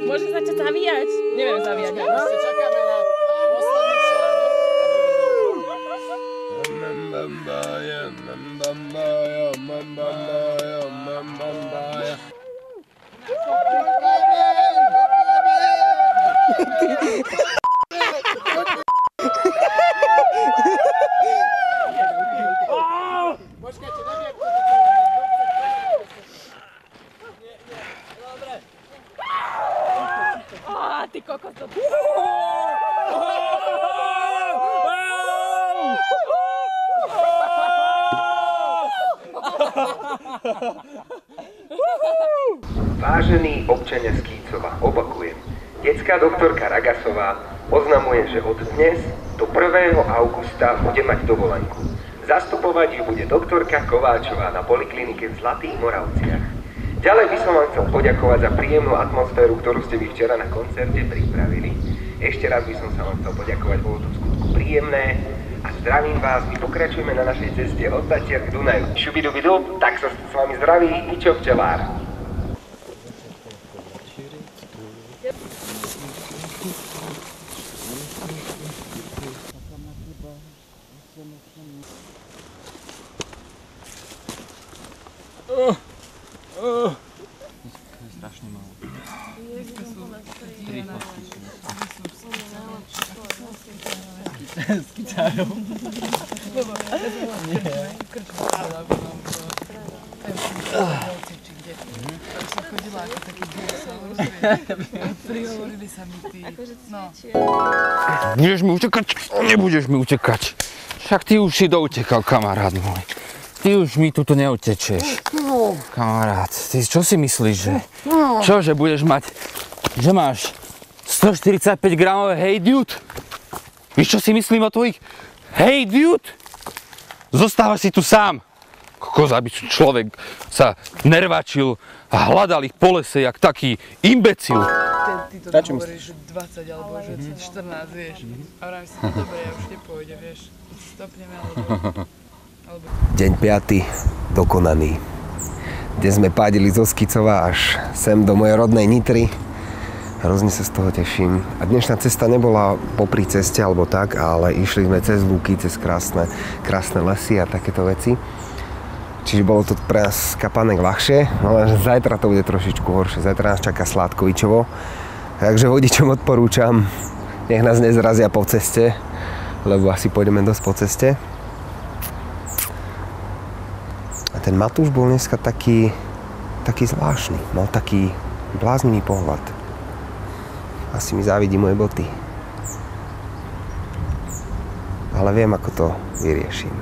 Môže začať zavíjať. Neviem zavíjať. Ešte čakáme na posledný Počkajte, neviem, kto to dobre. Ty kokos to... Vážení občania Skícova, opakujem, detská doktorka Ragasová oznamuje, že od dnes do 1. augusta bude mať dovolenku. Zastupovať ju bude doktorka Kováčová na poliklinike v Zlatých Moravciach. Ďalej by som vám chcel poďakovať za príjemnú atmosféru, ktorú ste vy včera na koncerte pripravili. Ešte raz by som sa vám chcel poďakovať, bolo to v skutku príjemné. A zdravím vás, my pokračujeme na našej ceste od Tatier k Dunaju. Šubidubidu, tak sa s vami zdraví Mičo včelár. Strašne málo. S kytárou. Prihovorili sa mi tí. Budeš mi utekať? Nebudeš mi utekať. Však ty už si doutekal, kamarát môj. Ty už mi tuto neutečeš. Kamarát, ty čo si myslíš, že? Čo, že budeš mať, že máš 145 gramové Hey Dude? Víš, čo si myslím o tvojich Hey Dude? Zostávaš si tu sám. Kokos, aby človek sa nervačil a hľadal ich po lese, jak taký imbecil. Ty to hovoríš, že 20 alebo že 14, vieš. A vrám si, dobre, ja už nepôjde, vieš. Stopneme alebo... Deň 5. dokonaný. Dnes sme pádili zo Skicova až sem do mojej rodnej Nitry. Hrozne sa z toho teším. A dnešná cesta nebola popri ceste alebo tak, ale išli sme cez lúky, cez krásne lesy a takéto veci. Čiže bolo to pre nás kapanek ľahšie, ale zajtra to bude trošičku horšie. Zajtra nás čaká Sládkovičovo. Takže vodičom odporúčam, nech nás nezrazia po ceste, lebo asi pôjdeme dosť po ceste. A ten Matúš bol dneska taký zvláštny, mal taký bláznivý pohľad. Asi mi závidí moje boty. Ale viem, ako to vyrieším.